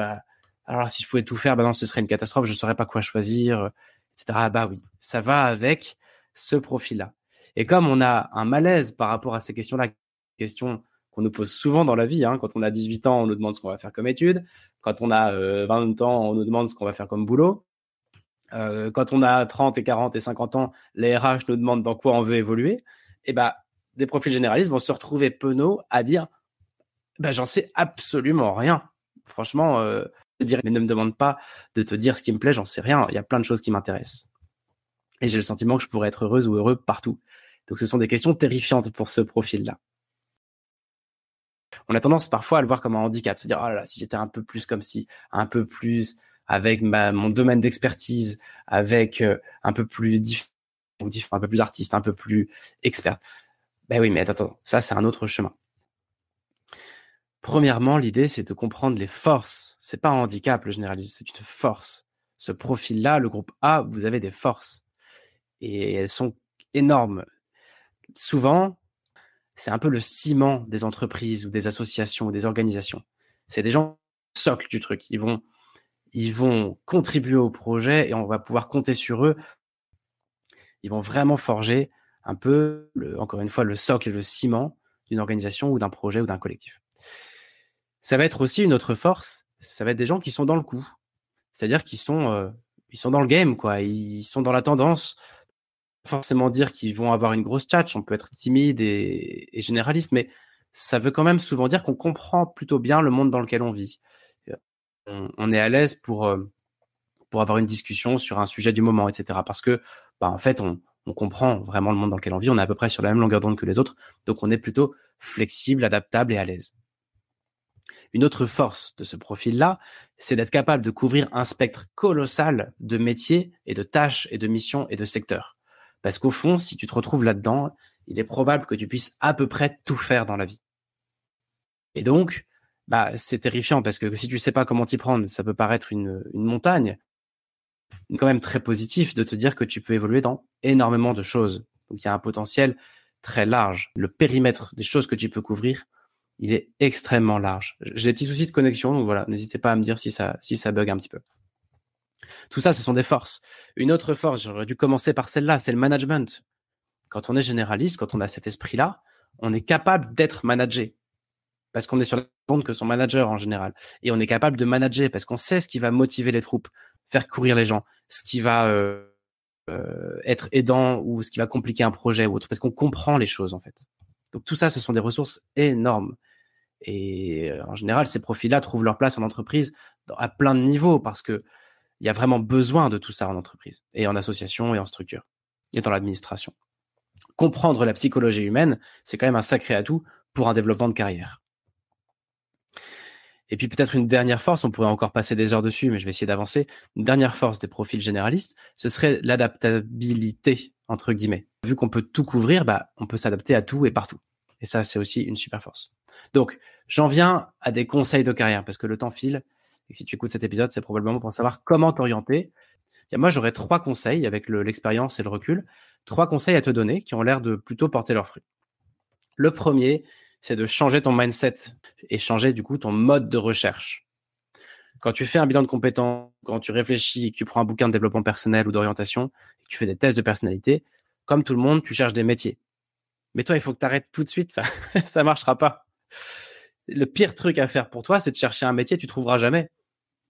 alors si je pouvais tout faire, non, ce serait une catastrophe, je saurais pas quoi choisir, etc. Bah oui, ça va avec ce profil-là. Et comme on a un malaise par rapport à ces questions-là, questions qu'on nous pose souvent dans la vie, quand on a 18 ans, on nous demande ce qu'on va faire comme études. Quand on a 20 ans, on nous demande ce qu'on va faire comme boulot. Quand on a 30 et 40 et 50 ans, les RH nous demandent dans quoi on veut évoluer. Et des profils généralistes vont se retrouver penauds à dire j'en sais absolument rien. Franchement, je dirais, mais ne me demande pas de te dire ce qui me plaît, j'en sais rien. Il y a plein de choses qui m'intéressent. Et j'ai le sentiment que je pourrais être heureuse ou heureux partout. Donc, ce sont des questions terrifiantes pour ce profil-là. On a tendance parfois à le voir comme un handicap, se dire « Oh là là, si j'étais un peu plus comme ci, un peu plus avec mon domaine d'expertise, avec un peu plus un peu plus artiste, un peu plus expert. » Ben oui, mais attends, ça c'est un autre chemin. Premièrement, l'idée c'est de comprendre les forces. C'est pas un handicap le généralisme, c'est une force. Ce profil-là, le groupe A, vous avez des forces. Et elles sont énormes. Souvent, c'est un peu le ciment des entreprises ou des associations ou des organisations. C'est des gens socle du truc. Ils vont contribuer au projet et on va pouvoir compter sur eux. Ils vont vraiment forger un peu, encore une fois, le socle et le ciment d'une organisation ou d'un projet ou d'un collectif. Ça va être aussi une autre force, ça va être des gens qui sont dans le coup. C'est-à-dire qu'ils sont dans le game, quoi. Ils sont dans la tendance. Forcément dire qu'ils vont avoir une grosse tchatche, on peut être timide et généraliste, mais ça veut quand même souvent dire qu'on comprend plutôt bien le monde dans lequel on vit. On est à l'aise pour avoir une discussion sur un sujet du moment, etc. Parce que, en fait, on comprend vraiment le monde dans lequel on vit, on est à peu près sur la même longueur d'onde que les autres, donc on est plutôt flexible, adaptable et à l'aise. Une autre force de ce profil-là, c'est d'être capable de couvrir un spectre colossal de métiers et de tâches et de missions et de secteurs. Parce qu'au fond, si tu te retrouves là-dedans, il est probable que tu puisses à peu près tout faire dans la vie. Et donc, c'est terrifiant parce que si tu sais pas comment t'y prendre, ça peut paraître une montagne, mais quand même très positif de te dire que tu peux évoluer dans énormément de choses. Donc, il y a un potentiel très large. Le périmètre des choses que tu peux couvrir, il est extrêmement large. J'ai des petits soucis de connexion, donc voilà, n'hésitez pas à me dire si ça bug un petit peu. Tout ça, ce sont des forces. Une autre force, j'aurais dû commencer par celle-là, c'est le management. Quand on est généraliste, quand on a cet esprit-là, on est capable d'être managé. Parce qu'on est sur la compte que son manager en général. Et on est capable de manager parce qu'on sait ce qui va motiver les troupes, faire courir les gens, ce qui va être aidant ou ce qui va compliquer un projet ou autre, parce qu'on comprend les choses en fait. Donc tout ça, ce sont des ressources énormes. Et en général, ces profils-là trouvent leur place en entreprise à plein de niveaux parce que il y a vraiment besoin de tout ça en entreprise et en association et en structure et dans l'administration. Comprendre la psychologie humaine, c'est quand même un sacré atout pour un développement de carrière. Et puis peut-être une dernière force, on pourrait encore passer des heures dessus, mais je vais essayer d'avancer. Une dernière force des profils généralistes, ce serait l'adaptabilité, entre guillemets. Vu qu'on peut tout couvrir, on peut s'adapter à tout et partout. Et ça, c'est aussi une super force. Donc, j'en viens à des conseils de carrière, parce que le temps file. Et si tu écoutes cet épisode, c'est probablement pour savoir comment t'orienter. Moi, j'aurais 3 conseils avec l'expérience et le recul. 3 conseils à te donner qui ont l'air de plutôt porter leurs fruits. Le premier, c'est de changer ton mindset et changer du coup ton mode de recherche. Quand tu fais un bilan de compétences, quand tu réfléchis, que tu prends un bouquin de développement personnel ou d'orientation, que tu fais des tests de personnalité, comme tout le monde, tu cherches des métiers. Mais toi, il faut que tu arrêtes tout de suite, ça marchera pas. Le pire truc à faire pour toi, c'est de chercher un métier, tu trouveras jamais.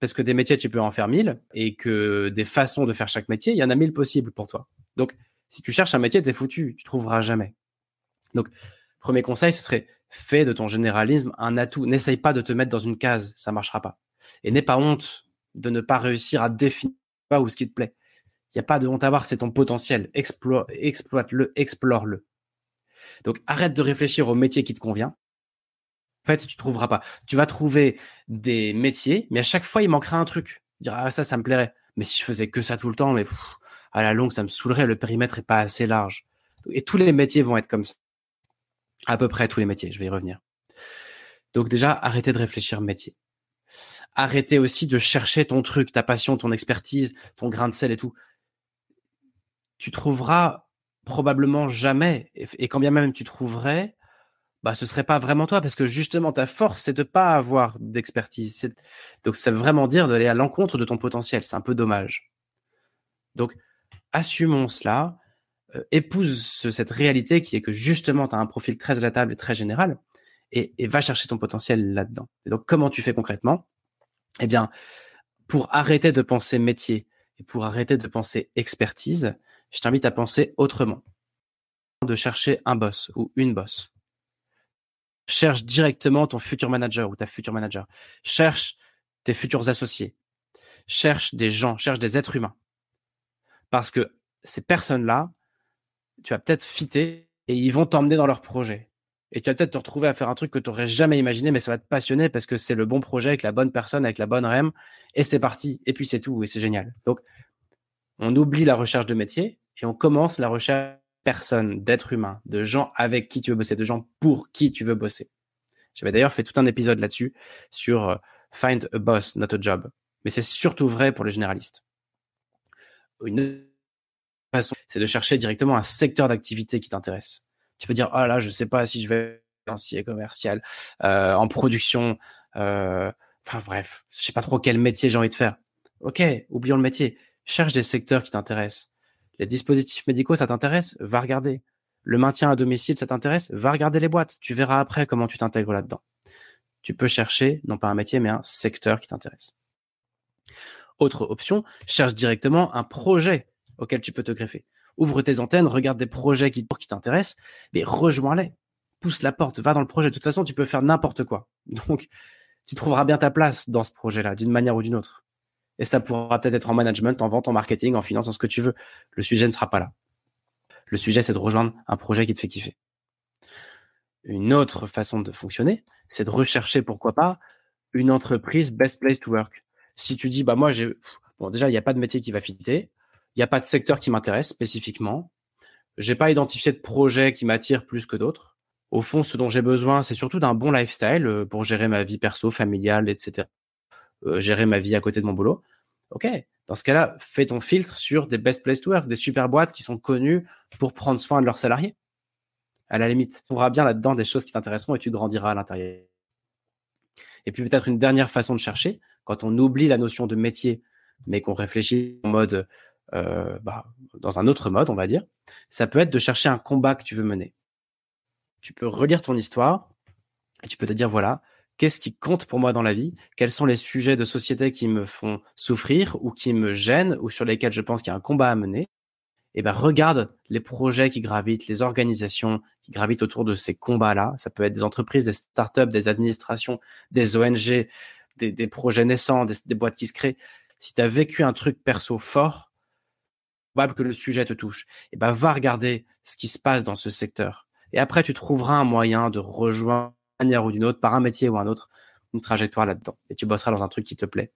Parce que des métiers, tu peux en faire 1000 et que des façons de faire chaque métier, il y en a 1000 possibles pour toi. Donc, si tu cherches un métier, t'es foutu, tu trouveras jamais. Donc, premier conseil, ce serait fais de ton généralisme un atout. N'essaye pas de te mettre dans une case, ça marchera pas. Et n'aie pas honte de ne pas réussir à définir pas où ce qui te plaît. Il n'y a pas de honte à avoir, c'est ton potentiel. Exploite-le, explore-le. Donc, arrête de réfléchir au métier qui te convient. En fait, tu trouveras pas. Tu vas trouver des métiers, mais à chaque fois, il manquera un truc. Tu diras, ça me plairait. Mais si je faisais que ça tout le temps, mais à la longue, ça me saoulerait. Le périmètre est pas assez large. Et tous les métiers vont être comme ça. À peu près tous les métiers, je vais y revenir. Donc déjà, arrêtez de réfléchir métier. Arrêtez aussi de chercher ton truc, ta passion, ton expertise, ton grain de sel et tout. Tu trouveras probablement jamais, et quand bien même tu trouverais, ce serait pas vraiment toi, parce que justement ta force, c'est de pas avoir d'expertise. Donc ça veut vraiment dire d'aller à l'encontre de ton potentiel. C'est un peu dommage. Donc assumons cela, épouse cette réalité qui est que justement tu as un profil très adaptable et très général, et va chercher ton potentiel là-dedans. Et donc comment tu fais concrètement ? Eh bien, pour arrêter de penser métier et pour arrêter de penser expertise, je t'invite à penser autrement. De chercher un boss ou une boss. Cherche directement ton futur manager ou ta future manager. Cherche tes futurs associés. Cherche des gens, cherche des êtres humains. Parce que ces personnes-là, tu vas peut-être fitter et ils vont t'emmener dans leur projet. Et tu vas peut-être te retrouver à faire un truc que tu n'aurais jamais imaginé, mais ça va te passionner parce que c'est le bon projet avec la bonne personne, avec la bonne REM, et c'est parti. Et puis c'est tout, et c'est génial. Donc, on oublie la recherche de métier et on commence la recherche de personnes, d'êtres humains, de gens avec qui tu veux bosser, de gens pour qui tu veux bosser. J'avais d'ailleurs fait tout un épisode là-dessus sur Find a boss, not a job. Mais c'est surtout vrai pour les généralistes. Une façon, c'est de chercher directement un secteur d'activité qui t'intéresse. Tu peux dire, là, je sais pas si je vais être financier, commercial, en production, bref, je sais pas trop quel métier j'ai envie de faire. Ok, oublions le métier. Cherche des secteurs qui t'intéressent. Les dispositifs médicaux, ça t'intéresse ? Va regarder. Le maintien à domicile, ça t'intéresse? Va regarder les boîtes. Tu verras après comment tu t'intègres là-dedans. Tu peux chercher, non pas un métier, mais un secteur qui t'intéresse. Autre option, cherche directement un projet auquel tu peux te greffer. Ouvre tes antennes, regarde des projets qui t'intéressent, mais rejoins-les. Pousse la porte, va dans le projet. De toute façon, tu peux faire n'importe quoi. Donc, tu trouveras bien ta place dans ce projet-là, d'une manière ou d'une autre. Et ça pourra peut-être être en management, en vente, en marketing, en finance, en ce que tu veux. Le sujet ne sera pas là. Le sujet, c'est de rejoindre un projet qui te fait kiffer. Une autre façon de fonctionner, c'est de rechercher, pourquoi pas, une entreprise best place to work. Si tu dis, moi, déjà, il n'y a pas de métier qui va fitter. Il n'y a pas de secteur qui m'intéresse spécifiquement. J'ai pas identifié de projet qui m'attire plus que d'autres. Au fond, ce dont j'ai besoin, c'est surtout d'un bon lifestyle pour gérer ma vie perso, familiale, etc. Gérer ma vie à côté de mon boulot. Ok, dans ce cas-là, fais ton filtre sur des best place to work, des super boîtes qui sont connues pour prendre soin de leurs salariés. À la limite, tu trouveras bien là-dedans des choses qui t'intéresseront et tu grandiras à l'intérieur. Et puis peut-être une dernière façon de chercher, quand on oublie la notion de métier, mais qu'on réfléchit en mode, dans un autre mode, on va dire, ça peut être de chercher un combat que tu veux mener. Tu peux relire ton histoire et tu peux te dire, voilà, qu'est-ce qui compte pour moi dans la vie? Quels sont les sujets de société qui me font souffrir ou qui me gênent ou sur lesquels je pense qu'il y a un combat à mener? Et regarde les projets qui gravitent, les organisations qui gravitent autour de ces combats-là. Ça peut être des entreprises, des startups, des administrations, des ONG, des projets naissants, des boîtes qui se créent. Si tu as vécu un truc perso fort, probable que le sujet te touche. Va regarder ce qui se passe dans ce secteur. Et après, tu trouveras un moyen de rejoindre d'une manière ou d'une autre, par un métier ou un autre, une trajectoire là-dedans. Et tu bosseras dans un truc qui te plaît.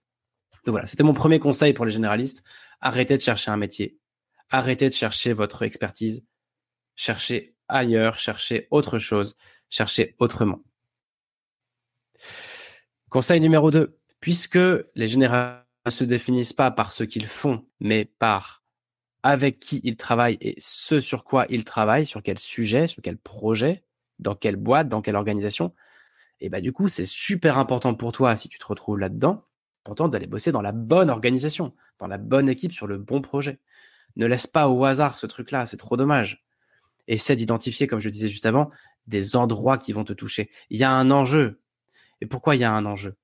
Donc voilà, c'était mon premier conseil pour les généralistes. Arrêtez de chercher un métier. Arrêtez de chercher votre expertise. Cherchez ailleurs, cherchez autre chose, cherchez autrement. Conseil numéro 2. Puisque les généralistes ne se définissent pas par ce qu'ils font, mais par avec qui ils travaillent et ce sur quoi ils travaillent, sur quel sujet, sur quel projet, dans quelle boîte, dans quelle organisation, du coup, c'est super important pour toi, si tu te retrouves là-dedans, important d'aller bosser dans la bonne organisation, dans la bonne équipe, sur le bon projet. Ne laisse pas au hasard ce truc-là, c'est trop dommage. Essaie d'identifier, comme je le disais juste avant, des endroits qui vont te toucher. Il y a un enjeu. Et pourquoi il y a un enjeu?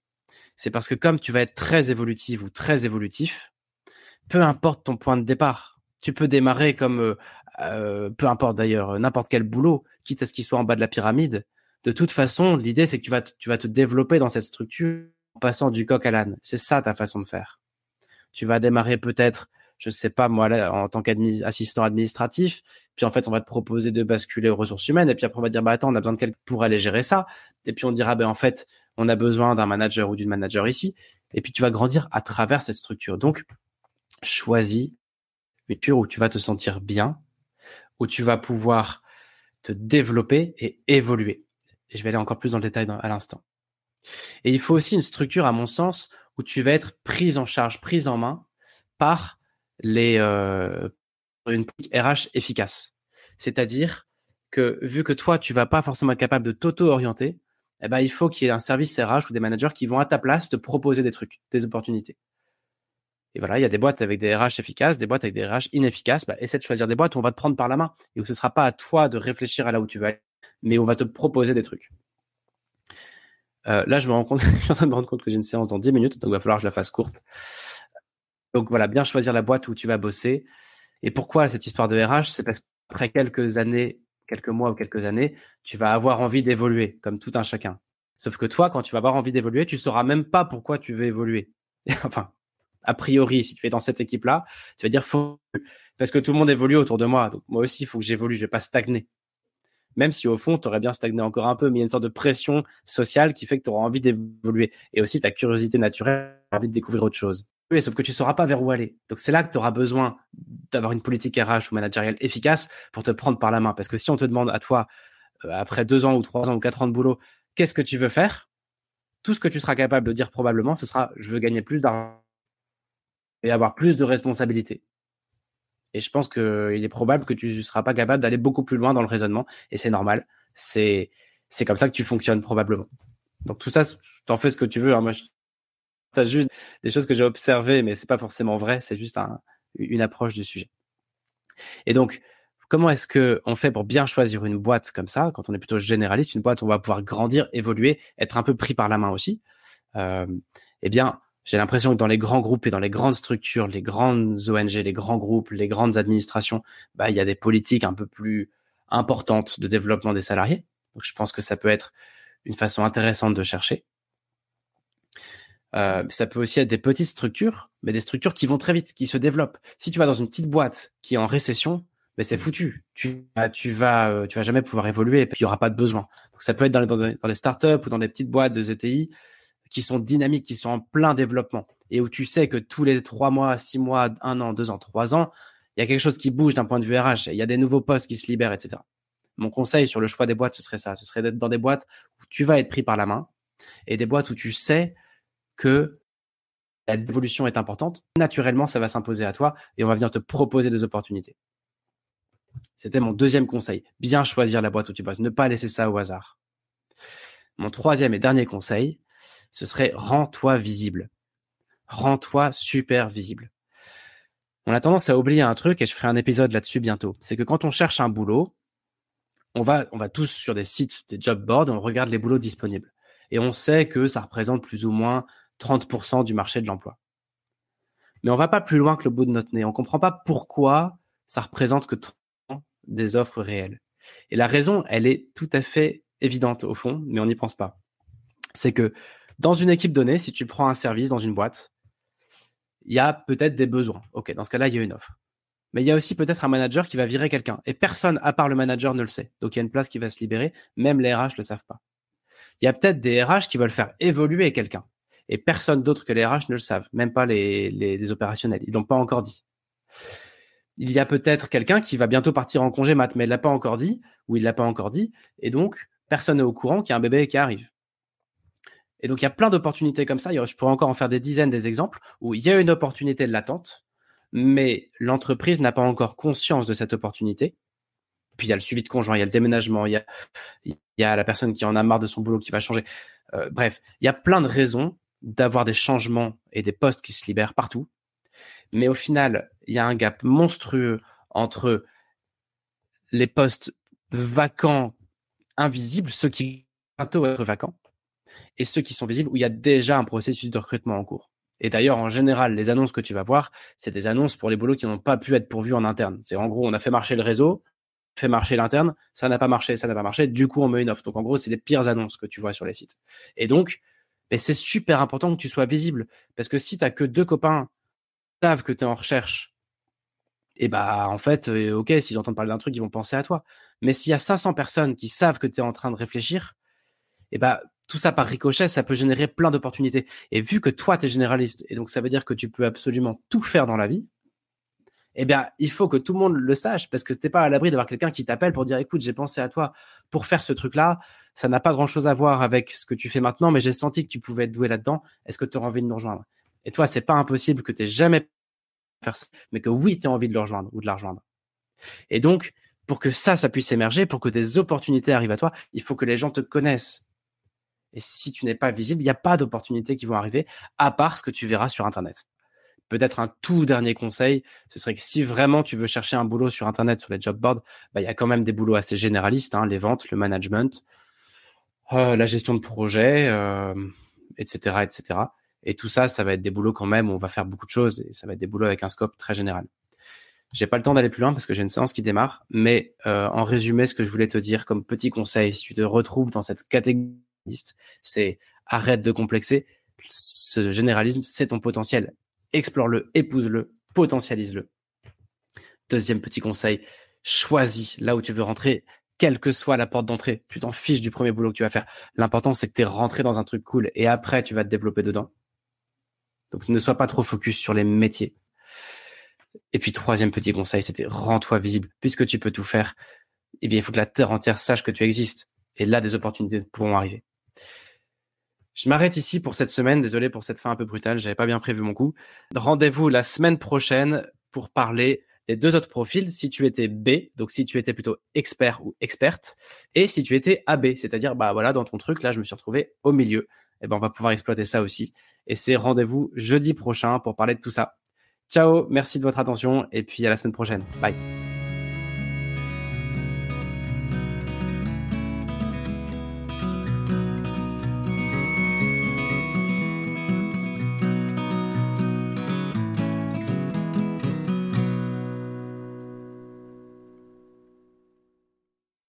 C'est parce que comme tu vas être très évolutive ou très évolutif, peu importe ton point de départ, tu peux démarrer comme, peu importe d'ailleurs, n'importe quel boulot, quitte à ce qu'il soit en bas de la pyramide. De toute façon, l'idée, c'est que tu vas te développer dans cette structure en passant du coq à l'âne. C'est ça ta façon de faire. Tu vas démarrer peut-être, je sais pas moi, là, en tant qu'assistant administratif, puis en fait, on va te proposer de basculer aux ressources humaines, et puis après, on va dire, attends, on a besoin de quelqu'un pour aller gérer ça. Et puis on dira, en fait, on a besoin d'un manager ou d'une manager ici. Et puis tu vas grandir à travers cette structure. Donc, choisis une structure où tu vas te sentir bien, où tu vas pouvoir te développer et évoluer. Et je vais aller encore plus dans le détail à l'instant. Et il faut aussi une structure, à mon sens, où tu vas être prise en charge, prise en main par une politique RH efficace. C'est-à-dire que vu que toi, tu vas pas forcément être capable de t'auto-orienter, il faut qu'il y ait un service RH ou des managers qui vont à ta place te proposer des trucs, des opportunités. Et voilà, il y a des boîtes avec des RH efficaces, des boîtes avec des RH inefficaces. Essaie de choisir des boîtes où on va te prendre par la main et où ce sera pas à toi de réfléchir à là où tu vas aller, mais où on va te proposer des trucs. Là, je suis en train de me rendre compte que j'ai une séance dans 10 minutes, donc il va falloir que je la fasse courte. Donc voilà, bien choisir la boîte où tu vas bosser. Et pourquoi cette histoire de RH? C'est parce qu'après quelques mois ou quelques années, tu vas avoir envie d'évoluer, comme tout un chacun. Sauf que toi, quand tu vas avoir envie d'évoluer, tu sauras même pas pourquoi tu veux évoluer. Enfin, a priori, si tu es dans cette équipe-là, tu vas dire parce que tout le monde évolue autour de moi. Donc moi aussi, il faut que j'évolue, je vais pas stagner. Même si au fond, tu aurais bien stagné encore un peu, mais il y a une sorte de pression sociale qui fait que tu auras envie d'évoluer. Et aussi ta curiosité naturelle, tu as envie de découvrir autre chose. Oui, sauf que tu sauras pas vers où aller. Donc c'est là que tu auras besoin d'avoir une politique RH ou managériale efficace pour te prendre par la main. Parce que si on te demande à toi, après 2 ans ou 3 ans ou 4 ans de boulot, qu'est-ce que tu veux faire? Tout ce que tu seras capable de dire probablement, ce sera je veux gagner plus d'argent et avoir plus de responsabilités. Et je pense qu'il est probable que tu ne seras pas capable d'aller beaucoup plus loin dans le raisonnement. Et c'est normal. C'est comme ça que tu fonctionnes probablement. Donc tout ça, t'en fais ce que tu veux. Moi, je t'as juste des choses que j'ai observées, mais c'est pas forcément vrai. C'est juste une approche du sujet. Et donc, comment est-ce que on fait pour bien choisir une boîte comme ça, quand on est plutôt généraliste, une boîte où on va pouvoir grandir, évoluer, être un peu pris par la main aussi. Eh bien, j'ai l'impression que dans les grands groupes et dans les grandes structures, les grandes ONG, les grands groupes, les grandes administrations, il y a des politiques un peu plus importantes de développement des salariés. Donc, je pense que ça peut être une façon intéressante de chercher. Ça peut aussi être des petites structures, mais des structures qui vont très vite, qui se développent. Si tu vas dans une petite boîte qui est en récession, c'est foutu. Tu vas jamais pouvoir évoluer et puis il y aura pas de besoin. Donc ça peut être dans les startups ou dans les petites boîtes de ZTI qui sont dynamiques, qui sont en plein développement et où tu sais que tous les 3 mois, 6 mois, 1 an, 2 ans, 3 ans, il y a quelque chose qui bouge d'un point de vue RH. Il y a des nouveaux postes qui se libèrent, etc. Mon conseil sur le choix des boîtes, ce serait ça. Ce serait d'être dans des boîtes où tu vas être pris par la main et des boîtes où tu sais que l'évolution est importante. Naturellement, ça va s'imposer à toi et on va venir te proposer des opportunités. C'était mon deuxième conseil. Bien choisir la boîte où tu bosses. Ne pas laisser ça au hasard. Mon troisième et dernier conseil, ce serait rends-toi visible. Rends-toi super visible. On a tendance à oublier un truc et je ferai un épisode là-dessus bientôt. C'est que quand on cherche un boulot, on va tous sur des sites, des job boards, et on regarde les boulots disponibles. Et on sait que ça représente plus ou moins 30% du marché de l'emploi. Mais on va pas plus loin que le bout de notre nez. On comprend pas pourquoi ça représente que 30% des offres réelles. Et la raison, elle est tout à fait évidente au fond, mais on n'y pense pas. C'est que dans une équipe donnée, si tu prends un service dans une boîte, il y a peut-être des besoins. Ok, dans ce cas-là, il y a une offre. Mais il y a aussi peut-être un manager qui va virer quelqu'un. Et personne, à part le manager, ne le sait. Donc il y a une place qui va se libérer. Même les RH le savent pas. Il y a peut-être des RH qui veulent faire évoluer quelqu'un. Et personne d'autre que les RH ne le savent. Même pas les opérationnels. Ils l'ont pas encore dit. Il y a peut-être quelqu'un qui va bientôt partir en congé mat, mais il l'a pas encore dit, ou il l'a pas encore dit. Et donc, personne n'est au courant qu'il y a un bébé qui arrive. Et donc, il y a plein d'opportunités comme ça. Je pourrais encore en faire des dizaines des exemples où il y a une opportunité latente, mais l'entreprise n'a pas encore conscience de cette opportunité. Puis, il y a le suivi de conjoint, il y a le déménagement, il y a la personne qui en a marre de son boulot qui va changer. Bref, il y a plein de raisons d'avoir des changements et des postes qui se libèrent partout. Mais au final, il y a un gap monstrueux entre les postes vacants, invisibles, ceux qui bientôt être vacants, et ceux qui sont visibles où il y a déjà un processus de recrutement en cours. Et d'ailleurs, en général, les annonces que tu vas voir, c'est des annonces pour les boulots qui n'ont pas pu être pourvus en interne. C'est en gros, on a fait marcher le réseau, fait marcher l'interne, ça n'a pas marché, du coup, on met une offre. Donc en gros, c'est les pires annonces que tu vois sur les sites. Et donc, c'est super important que tu sois visible. Parce que si tu n'as que 2 copains qui savent que tu es en recherche, et en fait, ok, s'ils entendent parler d'un truc, ils vont penser à toi. Mais s'il y a 500 personnes qui savent que tu es en train de réfléchir, tout ça par ricochet, ça peut générer plein d'opportunités. Et vu que toi, tu es généraliste, et donc ça veut dire que tu peux absolument tout faire dans la vie, il faut que tout le monde le sache, parce que t'es pas à l'abri d'avoir quelqu'un qui t'appelle pour dire, écoute, j'ai pensé à toi pour faire ce truc-là, ça n'a pas grand-chose à voir avec ce que tu fais maintenant, mais j'ai senti que tu pouvais être doué là-dedans, est-ce que tu auras envie de nous rejoindre? Et toi, c'est pas impossible que tu aies jamais faire ça, mais que oui, tu as envie de le rejoindre ou de la rejoindre. Et donc, pour que ça puisse émerger, pour que des opportunités arrivent à toi, il faut que les gens te connaissent. Et si tu n'es pas visible, il n'y a pas d'opportunités qui vont arriver, à part ce que tu verras sur Internet. Peut-être un tout dernier conseil, ce serait que si vraiment tu veux chercher un boulot sur Internet, sur les job boards, il y a quand même des boulots assez généralistes, les ventes, le management, la gestion de projet, etc., etc. Et tout ça, ça va être des boulots quand même où on va faire beaucoup de choses et ça va être des boulots avec un scope très général. J'ai pas le temps d'aller plus loin parce que j'ai une séance qui démarre, mais en résumé, ce que je voulais te dire comme petit conseil, si tu te retrouves dans cette catégorie, c'est arrête de complexer. Ce généralisme, c'est ton potentiel. Explore-le, épouse-le, potentialise-le. Deuxième petit conseil, choisis là où tu veux rentrer, quelle que soit la porte d'entrée. Tu t'en fiches du premier boulot que tu vas faire. L'important, c'est que tu es rentré dans un truc cool et après, tu vas te développer dedans. Donc, ne sois pas trop focus sur les métiers. Et puis, troisième petit conseil, c'était rends-toi visible. Puisque tu peux tout faire, il faut que la terre entière sache que tu existes. Et là, des opportunités pourront arriver. Je m'arrête ici pour cette semaine. Désolé pour cette fin un peu brutale. J'avais pas bien prévu mon coup. Rendez-vous la semaine prochaine pour parler des 2 autres profils. Si tu étais B, donc si tu étais plutôt expert ou experte, et si tu étais AB, c'est-à-dire, dans ton truc, là, je me suis retrouvé au milieu. On va pouvoir exploiter ça aussi. Et c'est rendez-vous jeudi prochain pour parler de tout ça. Ciao, merci de votre attention et puis à la semaine prochaine. Bye.